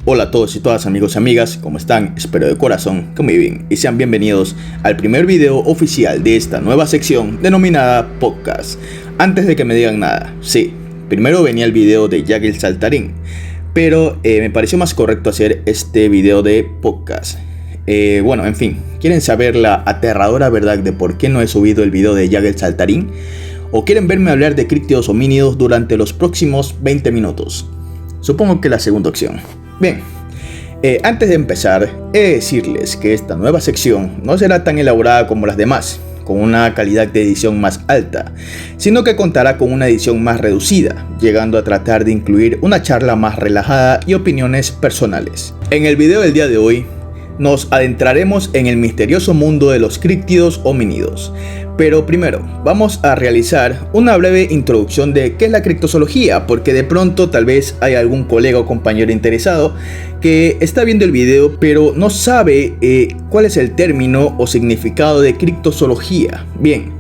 Hola a todos y todas, amigos y amigas, ¿cómo están? Espero de corazón que muy bien y sean bienvenidos al primer video oficial de esta nueva sección denominada Podcast. Antes de que me digan nada, sí, primero venía el video de Jack el Saltarín, pero me pareció más correcto hacer este video de Podcast. Bueno, en fin, ¿quieren saber la aterradora verdad de por qué no he subido el video de Jack el Saltarín? ¿O quieren verme hablar de críptidos homínidos durante los próximos 20 minutos? Supongo que la segunda opción. Bien, antes de empezar, he de decirles que esta nueva sección no será tan elaborada como las demás, con una calidad de edición más alta, sino que contará con una edición más reducida, llegando a tratar de incluir una charla más relajada y opiniones personales. En el video del día de hoy, nos adentraremos en el misterioso mundo de los críptidos homínidos. Pero primero, vamos a realizar una breve introducción de qué es la criptozoología, porque de pronto tal vez hay algún colega o compañero interesado que está viendo el video pero no sabe cuál es el término o significado de criptozoología. Bien,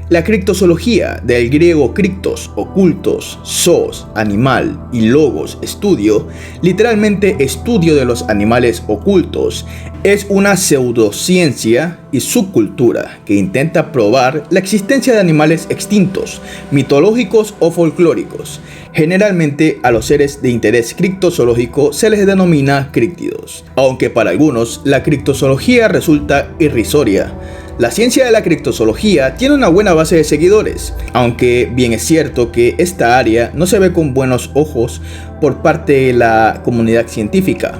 la criptozoología, del griego criptos, ocultos, zoos, animal y logos, estudio, literalmente estudio de los animales ocultos, es una pseudociencia y subcultura que intenta probar la existencia de animales extintos, mitológicos o folclóricos. Generalmente a los seres de interés criptozoológico se les denomina críptidos, aunque para algunos la criptozoología resulta irrisoria. La ciencia de la criptozoología tiene una buena base de seguidores, aunque bien es cierto que esta área no se ve con buenos ojos por parte de la comunidad científica.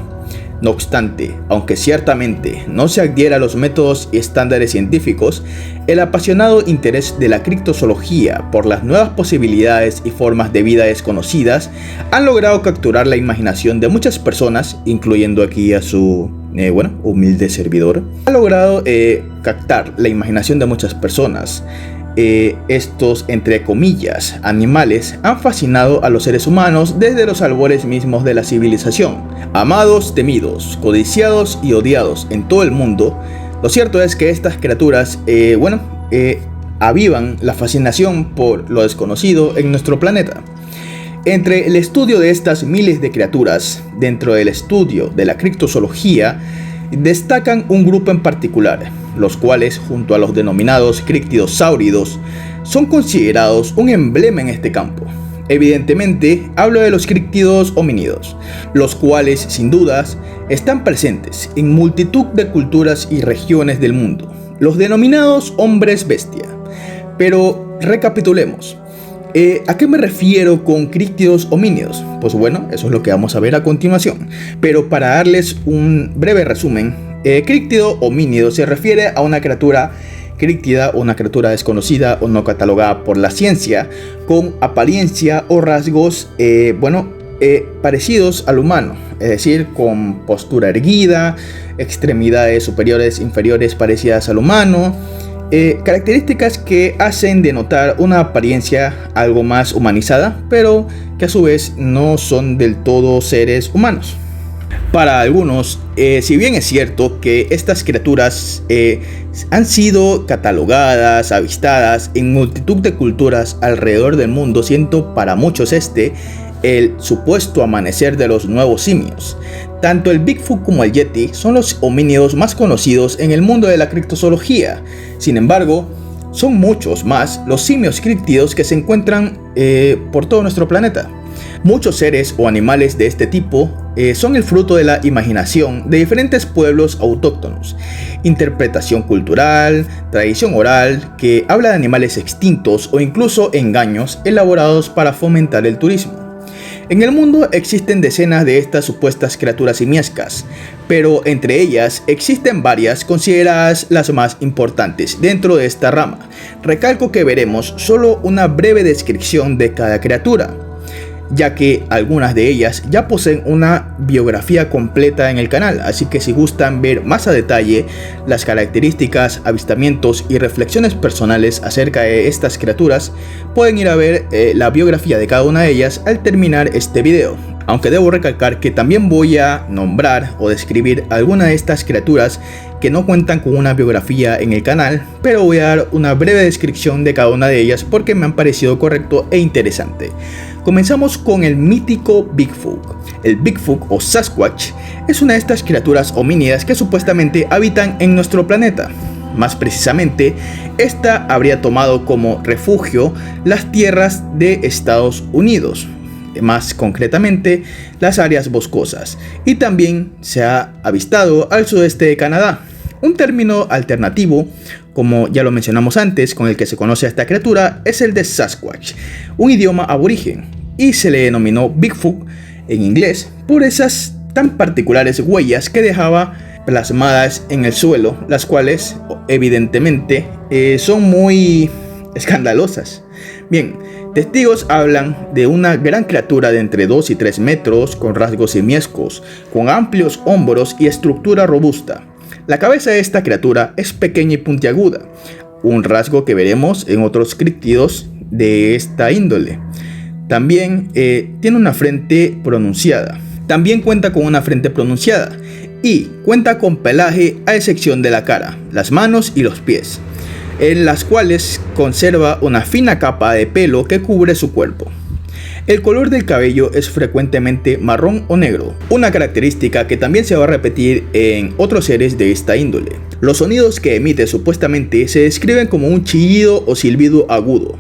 No obstante, aunque ciertamente no se adhiera a los métodos y estándares científicos, el apasionado interés de la criptozoología por las nuevas posibilidades y formas de vida desconocidas han logrado capturar la imaginación de muchas personas, incluyendo aquí a su humilde servidor. Ha logrado captar la imaginación de muchas personas. Estos, entre comillas, animales han fascinado a los seres humanos desde los albores mismos de la civilización. Amados, temidos, codiciados y odiados en todo el mundo, lo cierto es que estas criaturas, avivan la fascinación por lo desconocido en nuestro planeta. Entre el estudio de estas miles de criaturas, dentro del estudio de la criptozoología, destacan un grupo en particular, los cuales, junto a los denominados críptidosáuridos, son considerados un emblema en este campo. Evidentemente, hablo de los críptidos homínidos, los cuales, sin dudas, están presentes en multitud de culturas y regiones del mundo, los denominados hombres bestia. Pero recapitulemos. ¿A qué me refiero con críptidos homínidos? Pues bueno, eso es lo que vamos a ver a continuación. Pero para darles un breve resumen, críptido homínido se refiere a una criatura críptida o una criatura desconocida o no catalogada por la ciencia, con apariencia o rasgos parecidos al humano, es decir, con postura erguida, extremidades superiores e inferiores parecidas al humano. Características que hacen denotar una apariencia algo más humanizada, pero que a su vez no son del todo seres humanos. Para algunos, si bien es cierto que estas criaturas han sido catalogadas, avistadas en multitud de culturas alrededor del mundo, siendo para muchos el supuesto amanecer de los nuevos simios. Tanto el Bigfoot como el Yeti son los homínidos más conocidos en el mundo de la criptozoología. Sin embargo, son muchos más los simios críptidos que se encuentran por todo nuestro planeta. Muchos seres o animales de este tipo son el fruto de la imaginación de diferentes pueblos autóctonos, interpretación cultural, tradición oral que habla de animales extintos o incluso engaños elaborados para fomentar el turismo. En el mundo existen decenas de estas supuestas criaturas simiescas, pero entre ellas existen varias consideradas las más importantes dentro de esta rama. Recalco que veremos solo una breve descripción de cada criatura, ya que algunas de ellas ya poseen una biografía completa en el canal, así que si gustan ver más a detalle las características, avistamientos y reflexiones personales acerca de estas criaturas, pueden ir a ver la biografía de cada una de ellas al terminar este video. Aunque debo recalcar que también voy a nombrar o describir algunas de estas criaturas que no cuentan con una biografía en el canal, pero voy a dar una breve descripción de cada una de ellas porque me han parecido correcto e interesante. Comenzamos con el mítico Bigfoot. El Bigfoot o Sasquatch es una de estas criaturas homínidas que supuestamente habitan en nuestro planeta. Más precisamente, esta habría tomado como refugio las tierras de Estados Unidos, más concretamente las áreas boscosas, y también se ha avistado al sudeste de Canadá. Un término alternativo, como ya lo mencionamos antes, con el que se conoce a esta criatura, es el de Sasquatch, un idioma aborigen, y se le denominó Bigfoot en inglés por esas tan particulares huellas que dejaba plasmadas en el suelo, las cuales evidentemente son muy escandalosas. Bien, testigos hablan de una gran criatura de entre 2 y 3 metros, con rasgos simiescos, con amplios hombros y estructura robusta. La cabeza de esta criatura es pequeña y puntiaguda, un rasgo que veremos en otros críptidos de esta índole. También tiene una frente pronunciada. También cuenta con una frente pronunciada y cuenta con pelaje a excepción de la cara, las manos y los pies, en las cuales conserva una fina capa de pelo que cubre su cuerpo. El color del cabello es frecuentemente marrón o negro, una característica que también se va a repetir en otros seres de esta índole. Los sonidos que emite supuestamente se describen como un chillido o silbido agudo.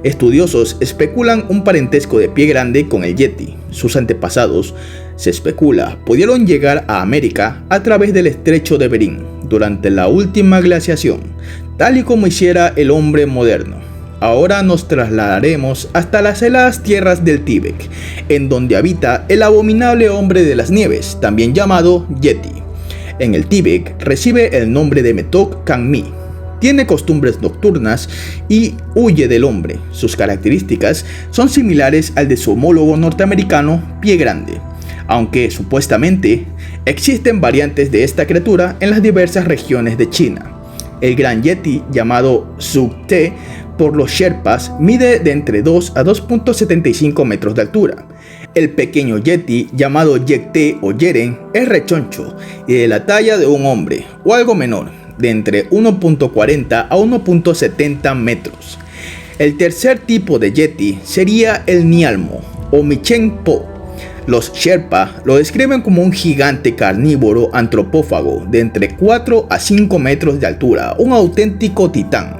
Estudiosos especulan un parentesco de pie grande con el Yeti. Sus antepasados, se especula, pudieron llegar a América a través del estrecho de Bering durante la última glaciación, tal y como hiciera el hombre moderno. Ahora nos trasladaremos hasta las heladas tierras del Tíbet, en donde habita el abominable hombre de las nieves, también llamado Yeti. En el Tíbet recibe el nombre de Metok Kangmi. Tiene costumbres nocturnas y huye del hombre. Sus características son similares al de su homólogo norteamericano Pie Grande, aunque supuestamente existen variantes de esta criatura en las diversas regiones de China. El gran Yeti, llamado Zhuk-Te por los Sherpas, mide de entre 2 a 2.75 metros de altura. El pequeño Yeti, llamado Yek-Te o Yeren, es rechoncho y de la talla de un hombre o algo menor, de entre 1.40 a 1.70 metros. El tercer tipo de Yeti sería el Nialmo o Michen-Po. Los Sherpa lo describen como un gigante carnívoro antropófago de entre 4 a 5 metros de altura, un auténtico titán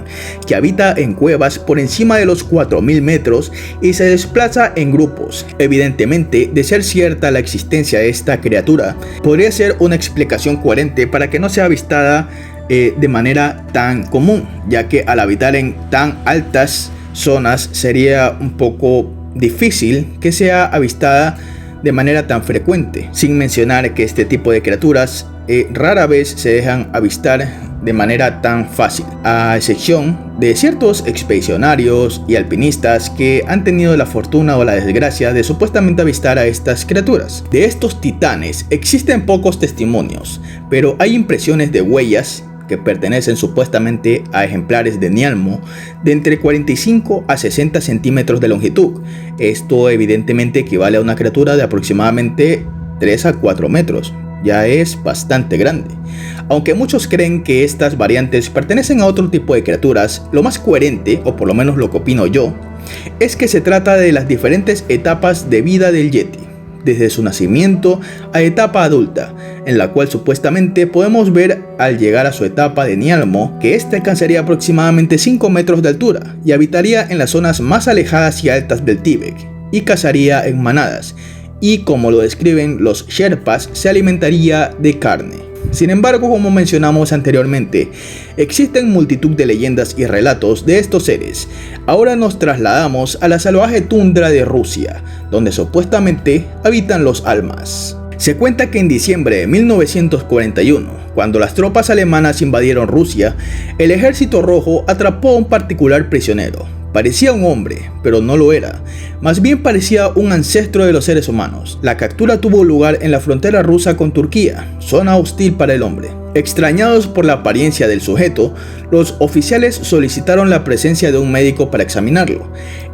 que habita en cuevas por encima de los 4000 metros y se desplaza en grupos. Evidentemente, de ser cierta la existencia de esta criatura, podría ser una explicación coherente para que no sea avistada de manera tan común, ya que al habitar en tan altas zonas sería un poco difícil que sea avistada de manera tan frecuente, sin mencionar que este tipo de criaturas rara vez se dejan avistar de manera tan fácil, a excepción de ciertos expedicionarios y alpinistas que han tenido la fortuna o la desgracia de supuestamente avistar a estas criaturas. De estos titanes existen pocos testimonios, pero hay impresiones de huellas que pertenecen supuestamente a ejemplares de Nialmo de entre 45 a 60 centímetros de longitud. Esto evidentemente equivale a una criatura de aproximadamente 3 a 4 metros. Ya es bastante grande. Aunque muchos creen que estas variantes pertenecen a otro tipo de criaturas, lo más coherente, o por lo menos lo que opino yo, es que se trata de las diferentes etapas de vida del Yeti, desde su nacimiento a etapa adulta, en la cual supuestamente podemos ver al llegar a su etapa de Nialmo que este alcanzaría aproximadamente 5 metros de altura y habitaría en las zonas más alejadas y altas del Tíbet y cazaría en manadas, y como lo describen los Sherpas, se alimentaría de carne. Sin embargo, como mencionamos anteriormente, existen multitud de leyendas y relatos de estos seres. Ahora nos trasladamos a la salvaje tundra de Rusia, donde supuestamente habitan los almas. Se cuenta que en diciembre de 1941, cuando las tropas alemanas invadieron Rusia, el ejército rojo atrapó a un particular prisionero. Parecía un hombre, pero no lo era. Más bien parecía un ancestro de los seres humanos. La captura tuvo lugar en la frontera rusa con Turquía, zona hostil para el hombre. Extrañados por la apariencia del sujeto, los oficiales solicitaron la presencia de un médico para examinarlo.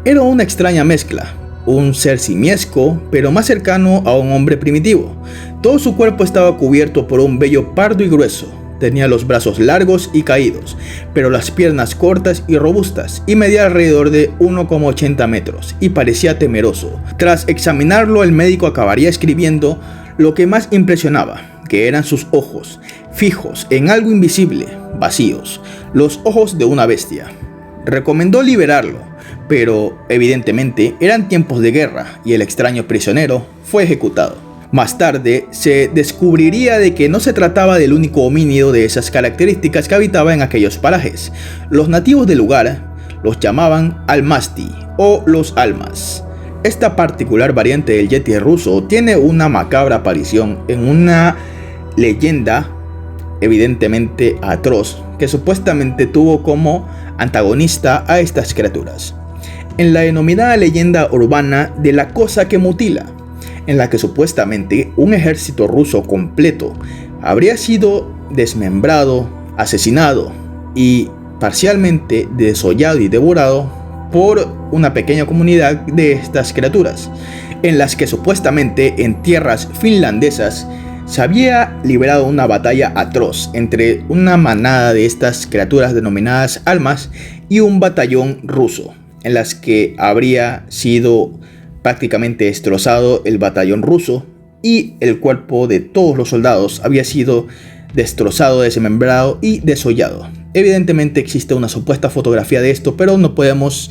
Era una extraña mezcla, un ser simiesco, pero más cercano a un hombre primitivo. Todo su cuerpo estaba cubierto por un vello pardo y grueso, tenía los brazos largos y caídos, pero las piernas cortas y robustas, y medía alrededor de 1,80 metros, y parecía temeroso. Tras examinarlo, el médico acabaría escribiendo lo que más impresionaba, que eran sus ojos, fijos en algo invisible, vacíos, los ojos de una bestia. Recomendó liberarlo, pero evidentemente eran tiempos de guerra y el extraño prisionero fue ejecutado. Más tarde se descubriría de que no se trataba del único homínido de esas características que habitaba en aquellos parajes. Los nativos del lugar los llamaban almasti o los almas. Esta particular variante del yeti ruso tiene una macabra aparición en una leyenda evidentemente atroz que supuestamente tuvo como antagonista a estas criaturas. En la denominada leyenda urbana de la cosa que mutila, en la que supuestamente un ejército ruso completo habría sido desmembrado, asesinado y parcialmente desollado y devorado por una pequeña comunidad de estas criaturas, en las que supuestamente en tierras finlandesas se había librado una batalla atroz entre una manada de estas criaturas denominadas almas y un batallón ruso, en las que habría sido prácticamente destrozado el batallón ruso y el cuerpo de todos los soldados había sido destrozado, desmembrado y desollado. Evidentemente existe una supuesta fotografía de esto, pero no podemos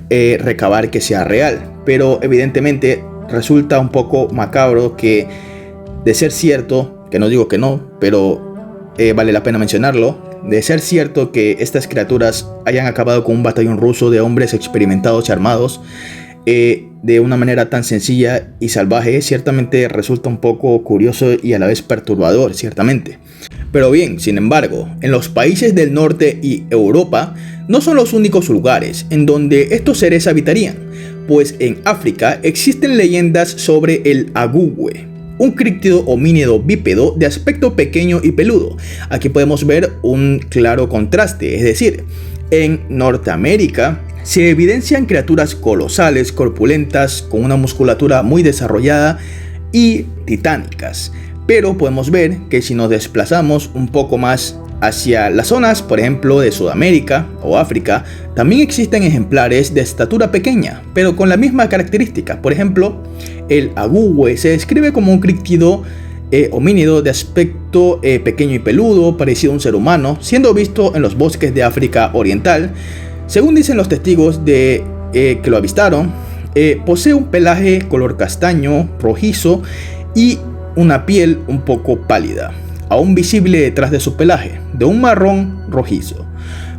recabar que sea real. Pero evidentemente resulta un poco macabro que, de ser cierto, que no digo que no, pero vale la pena mencionarlo, de ser cierto que estas criaturas hayan acabado con un batallón ruso de hombres experimentados y armados de una manera tan sencilla y salvaje, ciertamente resulta un poco curioso y a la vez perturbador, ciertamente. Pero bien, sin embargo, en los países del norte y Europa no son los únicos lugares en donde estos seres habitarían, pues en África existen leyendas sobre el agugwe, un críptido homínido bípedo de aspecto pequeño y peludo. Aquí podemos ver un claro contraste, es decir, en Norteamérica se evidencian criaturas colosales, corpulentas, con una musculatura muy desarrollada y titánicas. Pero podemos ver que si nos desplazamos un poco más hacia las zonas, por ejemplo, de Sudamérica o África, también existen ejemplares de estatura pequeña, pero con la misma característica. Por ejemplo, el agugwe se describe como un críptido homínido de aspecto pequeño y peludo, parecido a un ser humano, siendo visto en los bosques de África Oriental. Según dicen los testigos que lo avistaron, posee un pelaje color castaño, rojizo y una piel un poco pálida, aún visible detrás de su pelaje, de un marrón rojizo,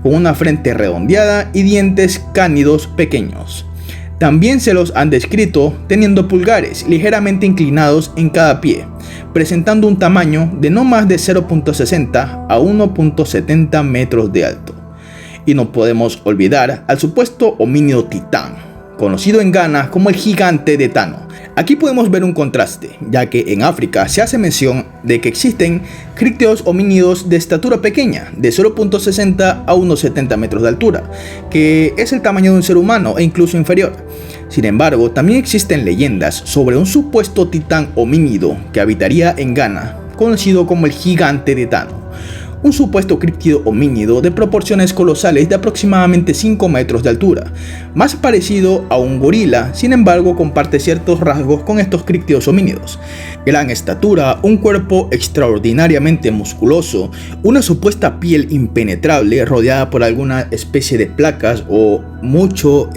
con una frente redondeada y dientes cánidos pequeños. También se los han descrito teniendo pulgares ligeramente inclinados en cada pie, presentando un tamaño de no más de 0,60 a 1,70 metros de alto. Y no podemos olvidar al supuesto homínido titán, conocido en Ghana como el gigante de Tano. Aquí podemos ver un contraste, ya que en África se hace mención de que existen críptidos homínidos de estatura pequeña, de 0,60 a 1,70 metros de altura, que es el tamaño de un ser humano e incluso inferior. Sin embargo, también existen leyendas sobre un supuesto titán homínido que habitaría en Ghana, conocido como el gigante de Tano. Un supuesto críptido homínido de proporciones colosales de aproximadamente 5 metros de altura, más parecido a un gorila, sin embargo comparte ciertos rasgos con estos críptidos homínidos. Gran estatura, un cuerpo extraordinariamente musculoso, una supuesta piel impenetrable rodeada por alguna especie de placas o mucho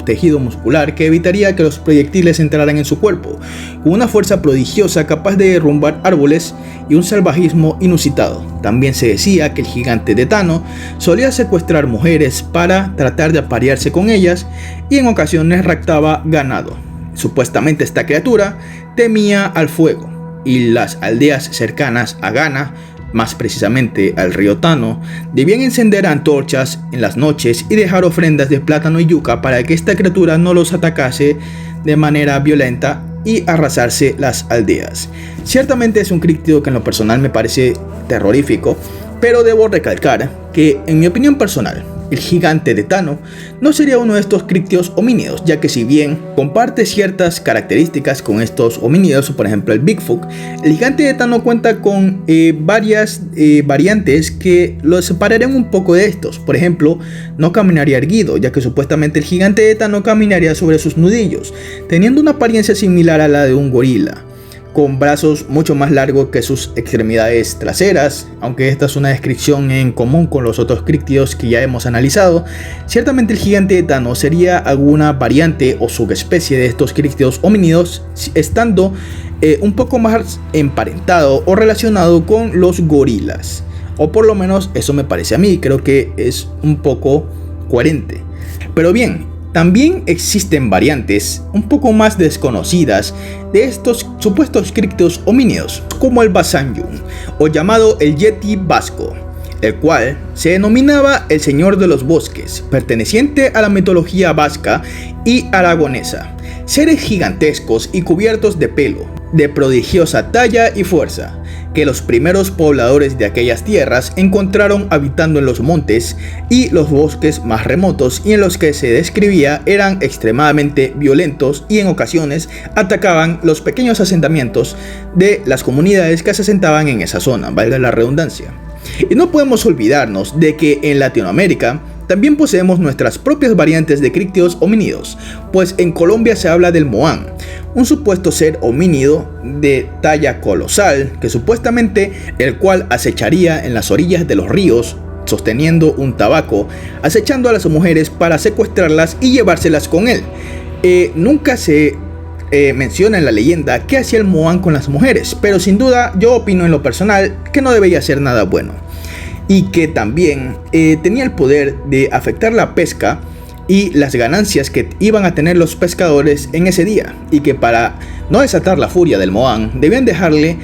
tejido muscular que evitaría que los proyectiles entraran en su cuerpo, con una fuerza prodigiosa capaz de derrumbar árboles y un salvajismo inusitado. También se decía que el gigante de Tano solía secuestrar mujeres para tratar de aparearse con ellas y en ocasiones raptaba ganado. Supuestamente esta criatura temía al fuego y las aldeas cercanas a Ghana, más precisamente al río Tano, debían encender antorchas en las noches y dejar ofrendas de plátano y yuca para que esta criatura no los atacase de manera violenta y arrasarse las aldeas. Ciertamente es un críptido que en lo personal me parece terrorífico, pero debo recalcar que en mi opinión personal el gigante de Tano, no sería uno de estos críptidos homínidos, ya que si bien comparte ciertas características con estos homínidos, por ejemplo el Bigfoot, el gigante de Tano cuenta con varias variantes que lo separarían un poco de estos. Por ejemplo, no caminaría erguido, ya que supuestamente el gigante de Tano caminaría sobre sus nudillos, teniendo una apariencia similar a la de un gorila, con brazos mucho más largos que sus extremidades traseras. Aunque esta es una descripción en común con los otros críptidos que ya hemos analizado, ciertamente el gigante de Tano sería alguna variante o subespecie de estos críptidos homínidos, estando un poco más emparentado o relacionado con los gorilas, o por lo menos eso me parece a mí. Creo que es un poco coherente. Pero bien, también existen variantes un poco más desconocidas de estos supuestos críptidos homínidos, como el Basanyun, o llamado el Yeti vasco, el cual se denominaba el Señor de los Bosques, perteneciente a la mitología vasca y aragonesa. Seres gigantescos y cubiertos de pelo, de prodigiosa talla y fuerza, que los primeros pobladores de aquellas tierras encontraron habitando en los montes y los bosques más remotos, y en los que se describía eran extremadamente violentos y en ocasiones atacaban los pequeños asentamientos de las comunidades que se asentaban en esa zona, valga la redundancia. Y no podemos olvidarnos de que en Latinoamérica también poseemos nuestras propias variantes de críptidos homínidos, pues en Colombia se habla del Moan, un supuesto ser homínido de talla colosal, que supuestamente el cual acecharía en las orillas de los ríos, sosteniendo un tabaco, acechando a las mujeres para secuestrarlas y llevárselas con él. Nunca se menciona en la leyenda qué hacía el Moan con las mujeres, pero sin duda yo opino en lo personal que no debería ser nada bueno, y que también tenía el poder de afectar la pesca y las ganancias que iban a tener los pescadores en ese día, y que para no desatar la furia del Moan debían dejarle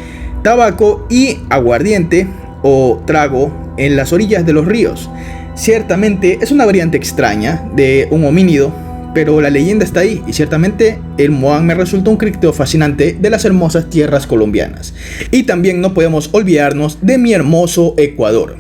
tabaco y aguardiente o trago en las orillas de los ríos. Ciertamente es una variante extraña de un homínido, pero la leyenda está ahí, y ciertamente el Moan me resulta un críptido fascinante de las hermosas tierras colombianas. Y también no podemos olvidarnos de mi hermoso Ecuador.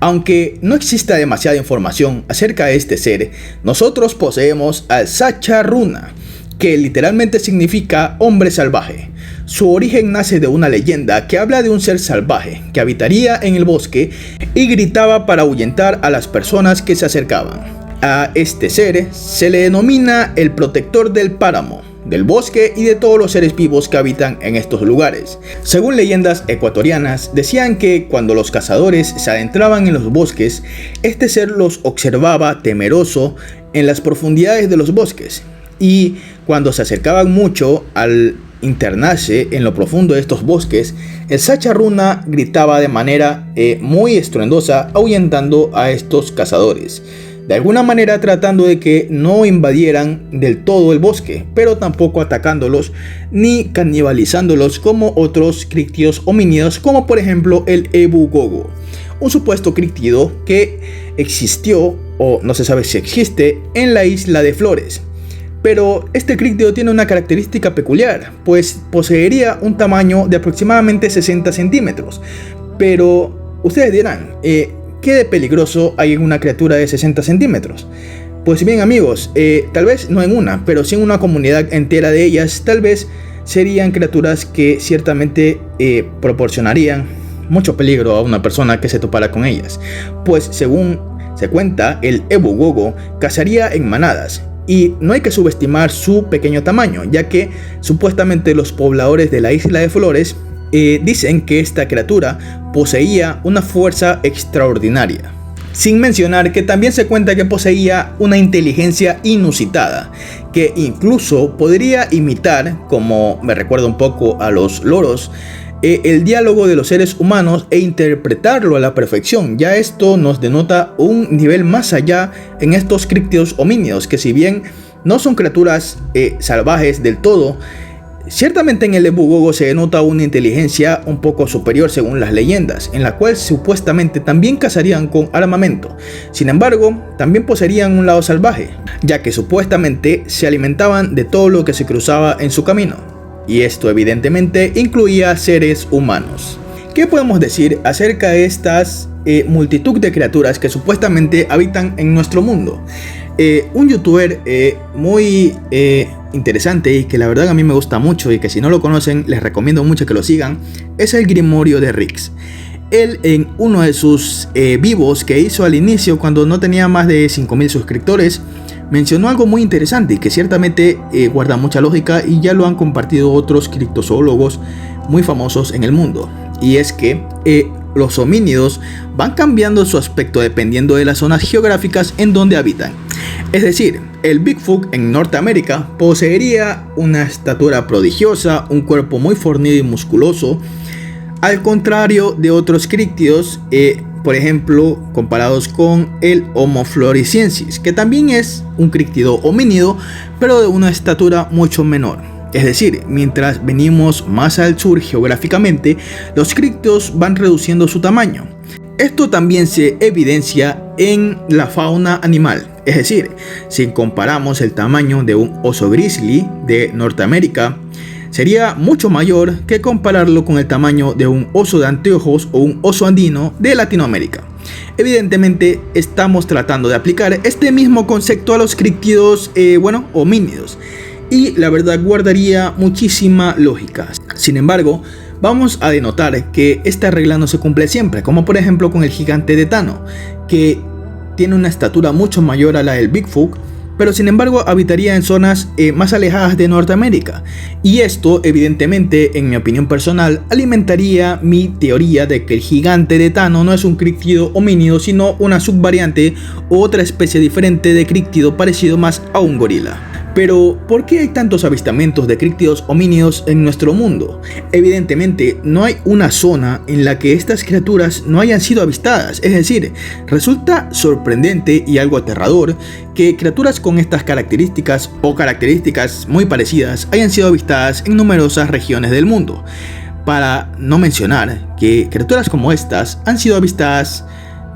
Aunque no exista demasiada información acerca de este ser, nosotros poseemos al Sacharruna, que literalmente significa hombre salvaje. Su origen nace de una leyenda que habla de un ser salvaje que habitaría en el bosque y gritaba para ahuyentar a las personas que se acercaban. A este ser se le denomina el protector del páramo, del bosque y de todos los seres vivos que habitan en estos lugares. Según leyendas ecuatorianas, decían que cuando los cazadores se adentraban en los bosques, este ser los observaba temeroso en las profundidades de los bosques, y cuando se acercaban mucho al internarse en lo profundo de estos bosques, el Sacharruna gritaba de manera muy estruendosa, ahuyentando a estos cazadores, de alguna manera tratando de que no invadieran del todo el bosque, pero tampoco atacándolos ni canibalizándolos como otros críptidos homínidos, como por ejemplo el Ebu Gogo, un supuesto críptido que existió, o no se sabe si existe, en la isla de Flores. Pero este críptido tiene una característica peculiar, pues poseería un tamaño de aproximadamente 60 centímetros. Pero ustedes dirán, ¿qué de peligroso hay en una criatura de 60 centímetros? Pues bien amigos, tal vez no en una, pero sí en una comunidad entera de ellas, tal vez serían criaturas que ciertamente proporcionarían mucho peligro a una persona que se topara con ellas. Pues según se cuenta, el Ebu Gogo cazaría en manadas, y no hay que subestimar su pequeño tamaño, ya que supuestamente los pobladores de la isla de Flores dicen que esta criatura poseía una fuerza extraordinaria. Sin mencionar que también se cuenta que poseía una inteligencia inusitada, que incluso podría imitar, como me recuerda un poco a los loros, el diálogo de los seres humanos e interpretarlo a la perfección. Ya esto nos denota un nivel más allá en estos críptidos homínidos, que si bien no son criaturas salvajes del todo, ciertamente en el Ebu Gogo se denota una inteligencia un poco superior según las leyendas, en la cual supuestamente también cazarían con armamento. Sin embargo, también poseerían un lado salvaje, ya que supuestamente se alimentaban de todo lo que se cruzaba en su camino, y esto evidentemente incluía seres humanos. ¿Qué podemos decir acerca de estas multitud de criaturas que supuestamente habitan en nuestro mundo. Un youtuber muy interesante y que la verdad a mí me gusta mucho y que si no lo conocen les recomiendo mucho que lo sigan, es el Grimorio de Rix. Él en uno de sus vivos que hizo al inicio cuando no tenía más de 5000 suscriptores mencionó algo muy interesante y que ciertamente guarda mucha lógica y ya lo han compartido otros criptozoólogos muy famosos en el mundo, y es que los homínidos van cambiando su aspecto dependiendo de las zonas geográficas en donde habitan. Es decir, el Bigfoot en Norteamérica poseería una estatura prodigiosa, un cuerpo muy fornido y musculoso, al contrario de otros críptidos, por ejemplo, comparados con el Homo floresiensis, que también es un críptido homínido, pero de una estatura mucho menor. Es decir, mientras venimos más al sur geográficamente, los críptidos van reduciendo su tamaño. Esto también se evidencia en la fauna animal. Es decir, si comparamos el tamaño de un oso grizzly de Norteamérica, sería mucho mayor que compararlo con el tamaño de un oso de anteojos o un oso andino de Latinoamérica. Evidentemente estamos tratando de aplicar este mismo concepto a los críptidos, homínidos, y la verdad guardaría muchísima lógica. Sin embargo, vamos a denotar que esta regla no se cumple siempre, como por ejemplo con el gigante de Tano, que tiene una estatura mucho mayor a la del Bigfoot, pero sin embargo habitaría en zonas más alejadas de Norteamérica. Y esto, evidentemente, en mi opinión personal, alimentaría mi teoría de que el gigante de Tano no es un críptido homínido, sino una subvariante o otra especie diferente de críptido parecido más a un gorila. Pero, ¿por qué hay tantos avistamientos de críptidos homínidos en nuestro mundo? Evidentemente, no hay una zona en la que estas criaturas no hayan sido avistadas. Es decir, resulta sorprendente y algo aterrador que criaturas con estas características o características muy parecidas hayan sido avistadas en numerosas regiones del mundo. Para no mencionar que criaturas como estas han sido avistadas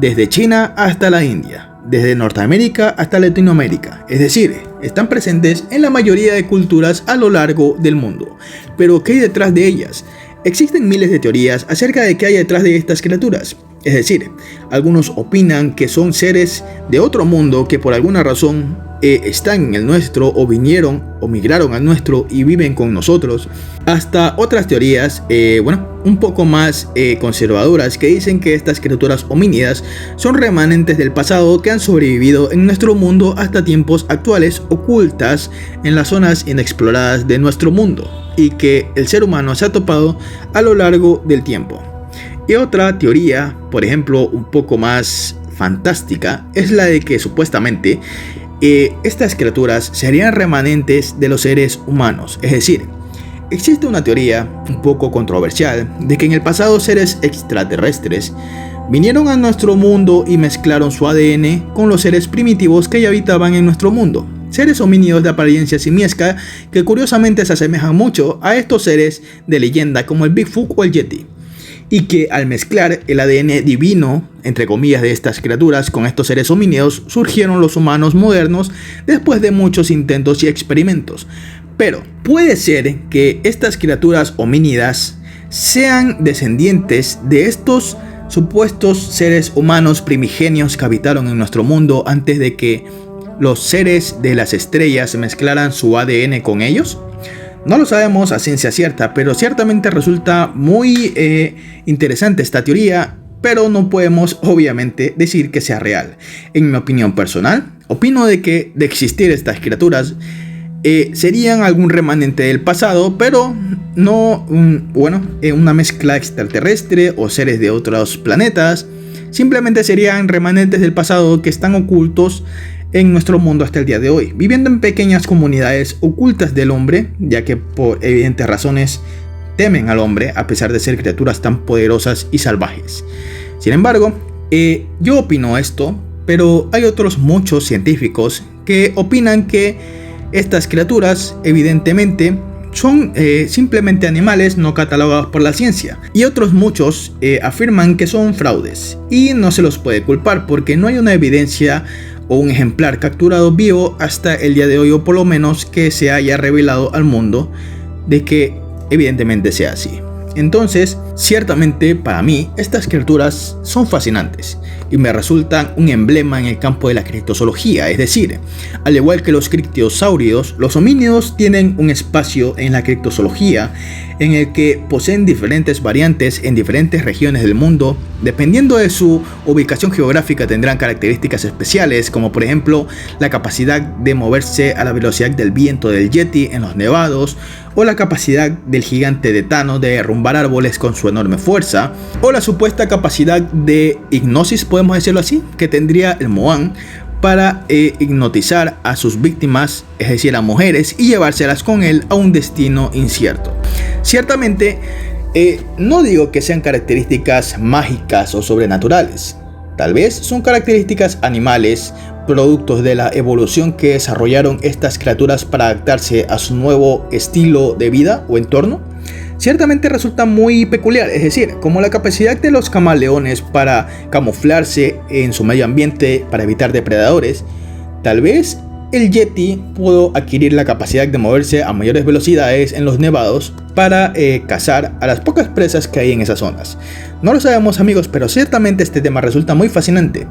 desde China hasta la India, desde Norteamérica hasta Latinoamérica, es decir, están presentes en la mayoría de culturas a lo largo del mundo. Pero ¿qué hay detrás de ellas? Existen miles de teorías acerca de qué hay detrás de estas criaturas. Es decir, algunos opinan que son seres de otro mundo que por alguna razón están en el nuestro, o vinieron o migraron al nuestro y viven con nosotros, hasta otras teorías un poco más conservadoras, que dicen que estas criaturas homínidas son remanentes del pasado que han sobrevivido en nuestro mundo hasta tiempos actuales, ocultas en las zonas inexploradas de nuestro mundo, y que el ser humano se ha topado a lo largo del tiempo. Y otra teoría, por ejemplo, un poco más fantástica, es la de que supuestamente estas criaturas serían remanentes de los seres humanos. Es decir, existe una teoría un poco controversial de que en el pasado seres extraterrestres vinieron a nuestro mundo y mezclaron su ADN con los seres primitivos que ya habitaban en nuestro mundo. Seres homínidos de apariencia simiesca que curiosamente se asemejan mucho a estos seres de leyenda como el Bigfoot o el Yeti. Y que al mezclar el ADN divino, entre comillas, de estas criaturas con estos seres homínidos, surgieron los humanos modernos después de muchos intentos y experimentos. Pero puede ser que estas criaturas homínidas sean descendientes de estos supuestos seres humanos primigenios que habitaron en nuestro mundo antes de que los seres de las estrellas mezclaran su ADN con ellos. No lo sabemos a ciencia cierta, pero ciertamente resulta muy interesante esta teoría, pero no podemos obviamente decir que sea real. En mi opinión personal, opino de que de existir estas criaturas serían algún remanente del pasado, pero no una mezcla extraterrestre o seres de otros planetas. Simplemente serían remanentes del pasado que están ocultos en nuestro mundo hasta el día de hoy, viviendo en pequeñas comunidades ocultas del hombre, ya que por evidentes razones temen al hombre a pesar de ser criaturas tan poderosas y salvajes. Sin embargo, yo opino esto, pero hay otros muchos científicos que opinan que estas criaturas evidentemente son simplemente animales no catalogados por la ciencia, y otros muchos afirman que son fraudes, y no se los puede culpar porque no hay una evidencia o un ejemplar capturado vivo hasta el día de hoy, o por lo menos que se haya revelado al mundo de que evidentemente sea así. Entonces, ciertamente para mí, estas criaturas son fascinantes y me resultan un emblema en el campo de la criptozoología, es decir, al igual que los criptosaurios, los homínidos tienen un espacio en la criptozoología en el que poseen diferentes variantes en diferentes regiones del mundo. Dependiendo de su ubicación geográfica tendrán características especiales, como por ejemplo la capacidad de moverse a la velocidad del viento del Yeti en los nevados, o la capacidad del gigante de Thanos de derrumbar árboles con su enorme fuerza, o la supuesta capacidad de hipnosis, podemos decirlo así, que tendría el Moan para hipnotizar a sus víctimas, es decir, a mujeres, y llevárselas con él a un destino incierto. Ciertamente, no digo que sean características mágicas o sobrenaturales, tal vez son características animales, productos de la evolución que desarrollaron estas criaturas para adaptarse a su nuevo estilo de vida o entorno. Ciertamente resulta muy peculiar, es decir, como la capacidad de los camaleones para camuflarse en su medio ambiente para evitar depredadores. Tal vez el Yeti pudo adquirir la capacidad de moverse a mayores velocidades en los nevados para cazar a las pocas presas que hay en esas zonas. No lo sabemos, amigos, pero ciertamente este tema resulta muy fascinante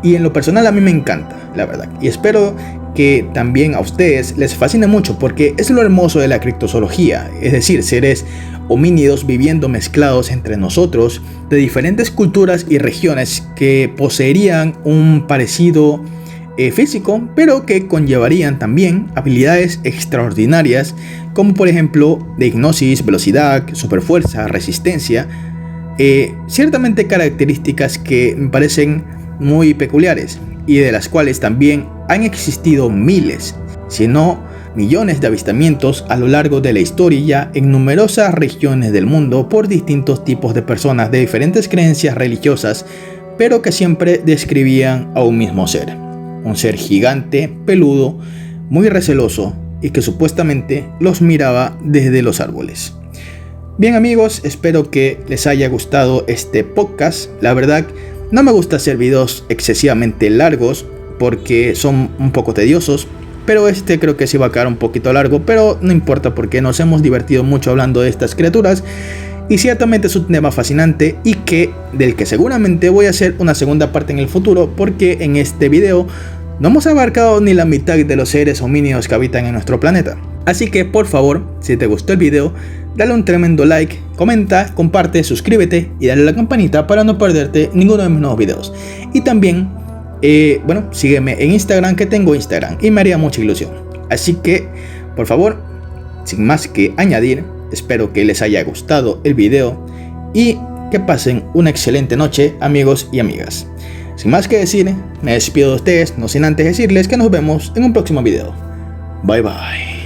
y en lo personal a mí me encanta, la verdad, y espero que también a ustedes les fascine mucho, porque es lo hermoso de la criptozoología, es decir, seres homínidos viviendo mezclados entre nosotros de diferentes culturas y regiones que poseerían un parecido físico, pero que conllevarían también habilidades extraordinarias, como por ejemplo de hipnosis, velocidad, superfuerza, resistencia, ciertamente características que me parecen muy peculiares y de las cuales también han existido miles, si no millones de avistamientos a lo largo de la historia en numerosas regiones del mundo por distintos tipos de personas de diferentes creencias religiosas, pero que siempre describían a un mismo ser. Un ser gigante, peludo, muy receloso y que supuestamente los miraba desde los árboles. Bien, amigos, espero que les haya gustado este podcast. La verdad, no me gusta hacer videos excesivamente largos porque son un poco tediosos, pero este creo que sí va a quedar un poquito largo, pero no importa porque nos hemos divertido mucho hablando de estas criaturas. Y ciertamente es un tema fascinante y del que seguramente voy a hacer una segunda parte en el futuro, porque en este video no hemos abarcado ni la mitad de los seres homínidos que habitan en nuestro planeta. Así que por favor, si te gustó el video, dale un tremendo like, comenta, comparte, suscríbete y dale a la campanita para no perderte ninguno de mis nuevos videos. Y también, sígueme en Instagram, que tengo Instagram y me haría mucha ilusión. Así que, por favor, sin más que añadir, espero que les haya gustado el video y que pasen una excelente noche, amigos y amigas. Sin más que decir, me despido de ustedes, no sin antes decirles que nos vemos en un próximo video. Bye bye.